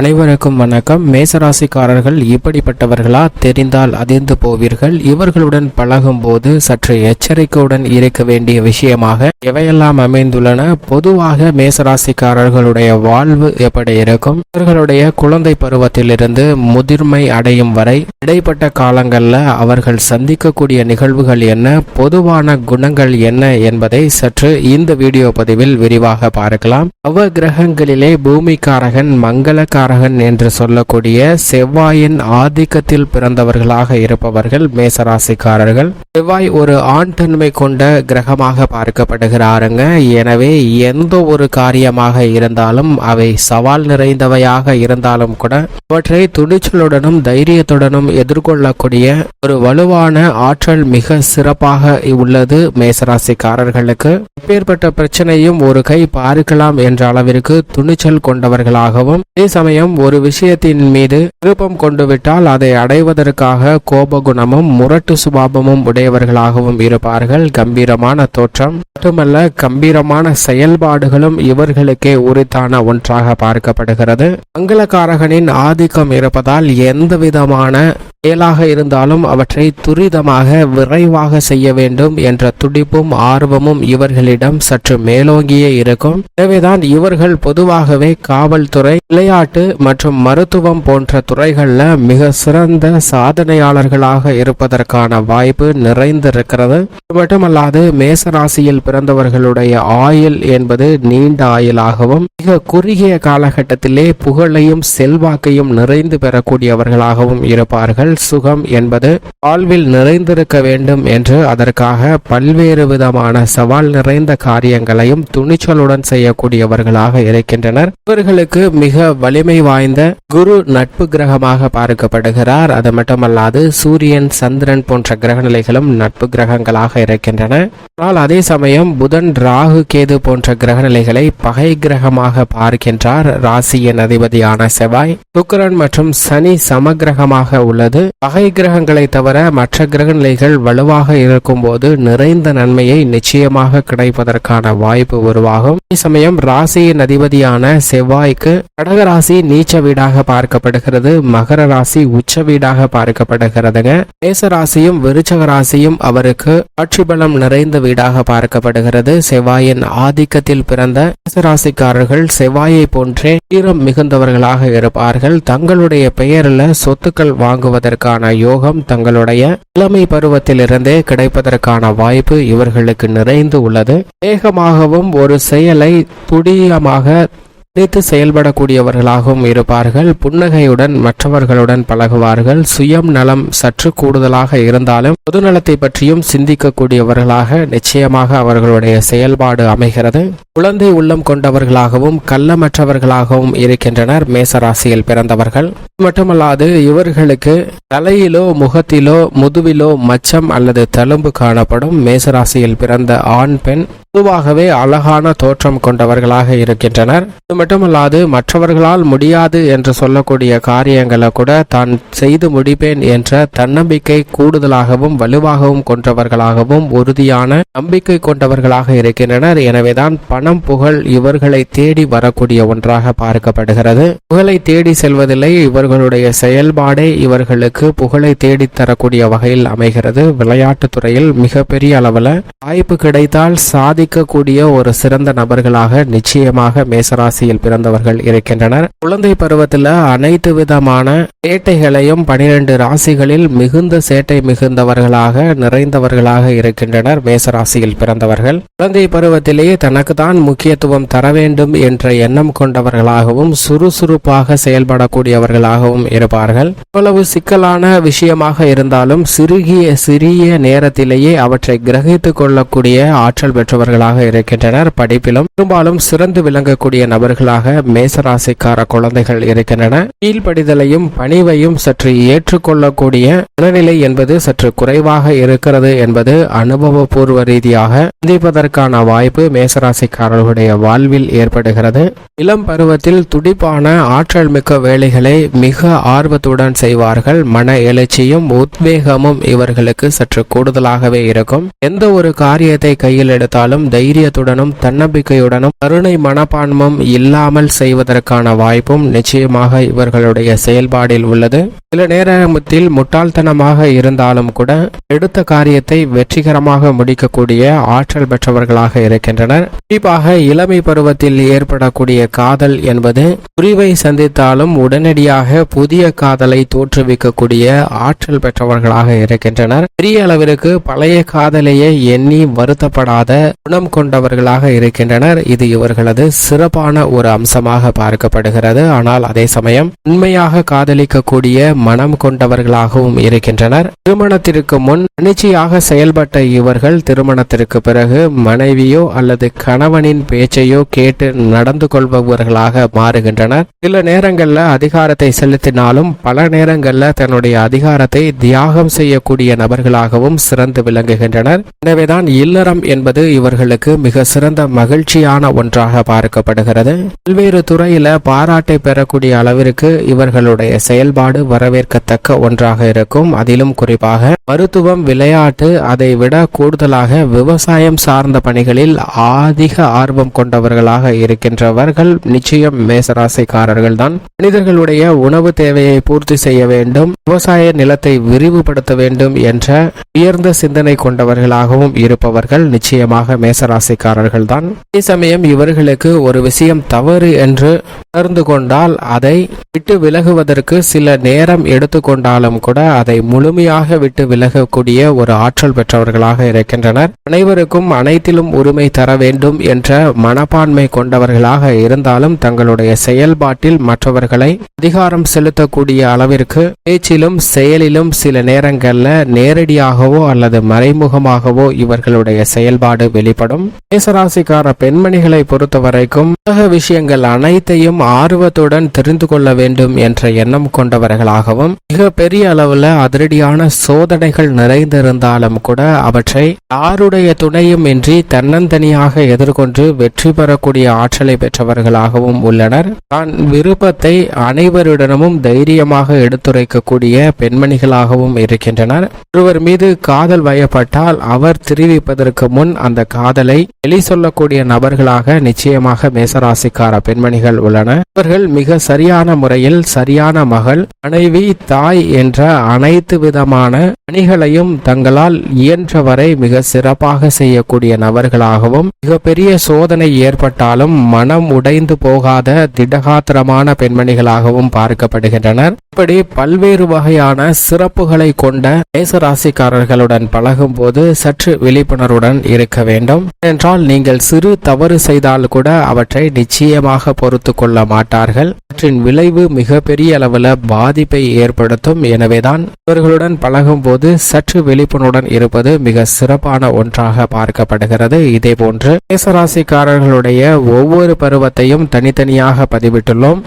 அனைவருக்கும் வணக்கம். மேசராசிக்காரர்கள் இப்படிப்பட்டவர்களா? தெரிந்தால் அதிர்ந்து போவீர்கள். இவர்களுடன் பழகும் போது சற்று எச்சரிக்கையுடன் இருக்க வேண்டிய விஷயமாக எவையெல்லாம் அமைந்துள்ளன? பொதுவாக மேசராசிக்காரர்களுடைய வாழ்வு எப்படி இருக்கும்? இவர்களுடைய குழந்தை பருவத்திலிருந்து முதிர்மை அடையும் வரை இடைப்பட்ட காலங்கள்ல அவர்கள் சந்திக்கக்கூடிய நிகழ்வுகள் என்ன, பொதுவான குணங்கள் என்ன என்பதை சற்று இந்த வீடியோ பதிவில் விரிவாக பார்க்கலாம். நவகிரகங்களிலே பூமிக்காரகன் மங்களக்காரகன் என்று சொல்லக்கூடிய செவ்வாயின் ஆதிக்கத்தில் பிறந்தவர்களாக இருப்பவர்கள் மேசராசிக்காரர்கள். செவ்வாய் ஒரு ஆண் தன்மை கொண்ட கிரகமாக பார்க்கப்படுகிறாருங்க. எனவே எந்த ஒரு காரியமாக இருந்தாலும் அவை சவால் நிறைந்தவையாக இருந்தாலும் கூட அவற்றை துணிச்சலுடனும் தைரியத்துடனும் எதிர்கொள்ளக்கூடிய ஒரு வலுவான ஆற்றல் மிக சிறப்பாக உள்ளது மேசராசிக்காரர்களுக்கு. எப்பேற்பட்ட பிரச்சனையும் ஒரு கை பார்க்கலாம் என்ற அளவிற்கு துணிச்சல் கொண்டவர்களாகவும், அதே சமயம் ஒரு விஷயத்தின் மீது விருப்பம் கொண்டு விட்டால் அதை அடைவதற்காக கோபகுணமும் முரட்டு சுபாவமும் உடையவர்களாகவும் இருப்பார்கள். கம்பீரமான தோற்றம் மட்டுமல்ல, கம்பீரமான செயல்பாடுகளும் இவர்களுக்கே உரித்தான ஒன்றாக பார்க்கப்படுகிறது. மங்களகாரகனின் ஆதிக்கம் இருப்பதால் எந்த விதமான செயலாக இருந்தாலும் அவற்றை துரிதமாக விரைவாக செய்ய வேண்டும் என்ற துடிப்பும் ஆர்வமும் இவர்களிடம் சற்று மேலோங்கியே இருக்கும். எனவேதான் இவர்கள் பொதுவாகவே காவல்துறை, விளையாட்டு மற்றும் மருத்துவம் போன்ற துறைகள்ல மிக சிறந்த சாதனையாளர்களாக இருப்பதற்கான வாய்ப்பு நிறைந்திருக்கிறது. மட்டுமல்லாது மேசராசியில் பிறந்தவர்களுடைய ஆயுள் என்பது நீண்ட ஆயுளாகவும் மிக குறுகிய காலகட்டத்திலே புகழையும் செல்வாக்கையும் நிறைந்து பெறக்கூடியவர்களாகவும் இருப்பார்கள். சுகம் என்பது வாழ்வில் நிறைந்திருக்க வேண்டும் என்று அதற்காக பல்வேறு விதமான சவால் நிறைந்த காரியங்களையும் துணிச்சலுடன் செய்யக்கூடியவர்களாக இருக்கின்றனர். இவர்களுக்கு மிக வலிமை வாய்ந்த குரு நட்பு கிரகமாக பார்க்கப்படுகிறார். அது மட்டுமல்லாது சூரியன், சந்திரன் போன்ற கிரகநிலைகளும் நட்பு கிரகங்களாக இருக்கின்றன. ஆனால் அதே சமயம் புதன், ராகு, கேது போன்ற கிரகநிலைகளை பகை கிரகமாக பார்க்கின்றார். ராசியின் அதிபதியான செவ்வாய், சுக்கிரன் மற்றும் சனி சமகிரகமாக உள்ளது. பகை கிரகங்களை தவிர மற்ற கிரகநிலைகள் வலுவாக இருக்கும் போது நிறைந்த நன்மையை நிச்சயமாக கிடைப்பதற்கான வாய்ப்பு உருவாகும். அதே சமயம் ராசியின் அதிபதியான செவ்வாய்க்கு கடகராசி நீச்ச வீடாக பார்க்கப்படுகிறது, மகர ராசி உச்ச வீடாக பார்க்கப்படுகிறதுங்க. மேச ராசியும் விருச்சக ராசியும் அவருக்கு ஆட்சி பலம் நிறைந்த வீடாக பார்க்கப்படுகிறது. செவ்வாயின் ஆதிக்கத்தில் பிறந்த மேசராசிக்காரர்கள் செவ்வாயை போன்றே தீரம் மிகுந்தவர்களாக இருப்பார்கள். தங்களுடைய பெயரில் சொத்துக்கள் வாங்குவதற்கான யோகம் தங்களுடைய இளமை பருவத்திலிருந்தே கிடைப்பதற்கான வாய்ப்பு இவர்களுக்கு நிறைந்து உள்ளது. வேகமாகவும் ஒரு செயலை துடியமாக நினைத்து செயல்படக்கூடியவர்களாகவும் இருப்பார்கள். புன்னகையுடன் மற்றவர்களுடன் பழகுவார்கள். சுயம் நலம் சற்று கூடுதலாக இருந்தாலும் பொதுநலத்தை பற்றியும் சிந்திக்கக்கூடியவர்களாக நிச்சயமாக அவர்களுடைய செயல்பாடு அமைகிறது. குழந்தை உள்ளம் கொண்டவர்களாகவும் கள்ளமற்றவர்களாகவும் இருக்கின்றனர் மேசராசியில் பிறந்தவர்கள். மட்டுமல்லாது இவர்களுக்கு தலையிலோ முகத்திலோ முதுவிலோ மச்சம் அல்லது தழும்பு காணப்படும். மேசராசியில் பிறந்த ஆண், பெண் பொதுவாகவே அழகான தோற்றம் கொண்டவர்களாக இருக்கின்றனர். இது மட்டுமல்லாது மற்றவர்களால் முடியாது என்று சொல்லக்கூடிய காரியங்களை கூட தான் செய்து முடிப்பேன் என்ற தன்னம்பிக்கை கூடுதலாகவும் வலுவாகவும் கொண்டவர்களாகவும் உறுதியான நம்பிக்கை கொண்டவர்களாக இருக்கின்றனர். எனவேதான் பணம், புகழ் இவர்களை தேடி வரக்கூடிய ஒன்றாக பார்க்கப்படுகிறது. புகழை தேடி செல்வதில்லை, இவர்களுடைய செயல்பாடே இவர்களுக்கு புகழை தேடித் தரக்கூடிய வகையில் அமைகிறது. விளையாட்டுத் துறையில் மிகப்பெரிய அளவில் வாய்ப்பு கிடைத்தால் சாதிக்கக்கூடிய ஒரு சிறந்த நபர்களாக நிச்சயமாக மேசராசியில் பிறந்தவர்கள் இருக்கின்றனர். குழந்தை பருவத்தில் அனைத்து விதமான சேட்டைகளையும் 12 ராசிகளில் மிகுந்த சேட்டை மிகுந்தவர்களாக நிறைந்தவர்களாக இருக்கின்றனர் மேசராசியில் பிறந்தவர்கள். குழந்தை பருவத்திலேயே தனக்கு தான் முக்கியத்துவம் தர வேண்டும் என்ற எண்ணம் கொண்டவர்களாகவும் சுறுசுறுப்பாக செயல்படக்கூடியவர்களாகவும் இருப்பார்கள். இவ்வளவு சிக்கலான விஷயமாக இருந்தாலும் சிறிய நேரத்திலேயே அவற்றை கிரகித்துக் கொள்ளக்கூடிய ஆற்றல் பெற்றவர்களாக இருக்கின்றனர். படிப்பிலும் பெரும்பாலும் சிறந்து விளங்கக்கூடிய நபர்களாக மேசராசிக்கார குழந்தைகள் இருக்கின்றன. கீழ்ப்படிதலையும் பணிவையும் சற்று ஏற்றுக்கொள்ளக்கூடிய மனநிலை என்பது சற்று குறைவாக இருக்கிறது என்பது அனுபவபூர்வ ரீதியாக சிந்திப்பதற்கான வாய்ப்பு மேசராசிக்கார மேசராசிக்காரர்களுடைய வாழ்வில் ஏற்படுகிறது. இளம் பருவத்தில் துடிப்பான ஆற்றல் மிக்க வேலைகளை மிக ஆர்வத்துடன் செய்வார்கள். மன எழுச்சியும் உத்வேகமும் இவர்களுக்கு சற்று கூடுதலாகவே இருக்கும். எந்த ஒரு காரியத்தை கையில் எடுத்தாலும் தைரியத்துடனும் தன்னம்பிக்கையுடனும் கருணை மனப்பான்மும் இல்லாமல் செய்வதற்கான வாய்ப்பும் நிச்சயமாக இவர்களுடைய செயல்பாடில் உள்ளது. சில நேரத்தில் முட்டாள்தனமாக இருந்தாலும் கூட எடுத்த காரியத்தை வெற்றிகரமாக முடிக்கக்கூடிய ஆற்றல் பெற்றவர்களாக இருக்கின்றனர். குறிப்பாக இளமை பருவத்தில் ஏற்படக்கூடிய காதல் என்பது குறிவை சந்தித்தாலும் உடனடியாக புதிய காதலை தோற்றுவிக்கக்கூடிய ஆற்றல் பெற்றவர்களாக இருக்கின்றனர். பெரிய அளவிற்கு பழைய காதலையே எண்ணி வருத்தப்படாத குணம் கொண்டவர்களாக இருக்கின்றனர். இது இவர்களது சிறப்பான ஒரு அம்சமாக பார்க்கப்படுகிறது. ஆனால் அதே சமயம் உண்மையாக காதலிக்கக்கூடிய மனம் கொண்டவர்களாகவும் இருக்கின்றனர். திருமணத்திற்கு முன் தனிச்சையாக செயல்பட்ட இவர்கள் திருமணத்திற்கு பிறகு மனைவியோ அல்லது கணவனின் பேச்சையோ கேட்டு நடந்து கொள்பவர்களாக மாறுகின்றனர். சில நேரங்கள்ல அதிகாரத்தை செலுத்தினாலும் பல நேரங்கள்ல தன்னுடைய அதிகாரத்தை தியாகம் செய்யக்கூடிய நபர்களாகவும் சிறந்து விளங்குகின்றனர். எனவேதான் இல்லறம் என்பது இவர்களுக்கு மிக சிறந்த மகிழ்ச்சியான ஒன்றாக பார்க்கப்படுகிறது. பல்வேறு துறையில பாராட்டை பெறக்கூடிய அளவிற்கு இவர்களுடைய செயல்பாடு வரவேற்கத்தக்க ஒன்றாக இருக்கும். அதிலும் குறிப்பாக மருத்துவம், விளையாட்டு, அதை விட கூடுதலாக விவசாயம் சார்ந்த பணிகளில் அதிக ஆர்வம் கொண்டவர்களாக இருக்கின்றவர்கள் நிச்சயம் மேசராசிக்காரர்கள் தான். மனிதர்களுடைய உணவு தேவையை பூர்த்தி செய்ய வேண்டும், விவசாய நிலத்தை விரிவுபடுத்த வேண்டும் என்ற உயர்ந்த சிந்தனை கொண்டவர்களாகவும் இருப்பவர்கள் நிச்சயமாக மேசராசிக்காரர்கள் தான். அதே சமயம் இவர்களுக்கு ஒரு விஷயம் தவறு என்று உணர்ந்து கொண்டால் அதை விட்டு விலகுவதற்கு சில நேரம் எடுத்துக்கொண்டாலும் கூட அதை முழுமையாக விட்டு விலகக்கூடிய ஒரு ஆற்றல் பெற்றவர்களாக இருக்கின்றனர். அனைவருக்கும் அனைத்திலும் உரிமை தர வேண்டும் என்ற மனப்பான்மை கொண்டவர்களாக இருந்தாலும் தங்களுடைய செயல்பாட்டில் மற்றவர்களை அதிகாரம் செலுத்தக்கூடிய அளவிற்கு பேச்சிலும் செயலிலும் சில நேரங்கள்ல நேரடியாகவோ அல்லது மறைமுகமாகவோ இவர்களுடைய செயல்பாடு வெளிப்படும். மேசராசிக்கார பெண்மணிகளை பொறுத்தவரைக்கும் உலக விஷயங்கள் அனைத்தையும் ஆர்வத்துடன் தெரிந்து கொள்ள வேண்டும் என்ற எண்ணம் கொண்டவர்களாகவும் மிக பெரிய அளவுல அதிரடியான சோதனைகள் நிறைந்திருந்தாலும் கூட அவற்றை யாருடைய துணையும் இன்றி தன்னந்தனியாக எதிர்கொண்டு வெற்றி பெறக்கூடிய ஆற்றலை பெற்றவர்களாகவும் உள்ளனர். தான் விருப்பத்தை அனைவரிடமும் தைரியமாக எடுத்துரைக்கக்கூடிய பெண்மணிகளாகவும் இருக்கின்றனர். ஒருவர் மீது காதல் வயப்பட்டால் அவர் தெரிவிப்பதற்கு முன் அந்த காதலை வெளி சொல்லக்கூடிய நபர்களாக நிச்சயமாக மேசராசிக்கார பெண்மணிகள் உள்ளனர். இவர்கள் மிக சரியான முறையில் சரியான மகள், மனைவி, தாய் என்ற அனைத்து விதமான பணிகளையும் தங்களால் இயன்றவரை மிக சிறப்பாக செய்யக்கூடிய நபர்களாகவும் மிகப்பெரிய சோதனை ஏற்பட்டாலும் மனம் உடைந்து போகாத திடகாத்திரமான பெண்மணிகளாகவும் பார்க்கப்படுகின்றனர். இப்படி பல்வேறு வகையான சிறப்புகளை கொண்ட மேசராசிக்காரர்களுடன் பழகும் போது சற்று விழிப்புணர்வுடன் இருக்க வேண்டும். என்றால் நீங்கள் சிறு தவறு செய்தால் கூட அவற்றை நிச்சயமாக பொறுத்து கொள்ள மாட்டார்கள். அவற்றின் விளைவு மிக பெரிய அளவில் பாதிப்பை ஏற்படுத்தும். எனவேதான் இவர்களுடன் பழகும் போது சற்று விழிப்புணர்வுடன் இருப்பது மிக சிறப்பான ஒன்றாக பார்க்கப்படுகிறது. இதே போன்று மேசராசிக்காரர்களுடைய ஒவ்வொரு பருவத்தையும் தனித்தனியாக பதிவிட்டுள்ளோம்.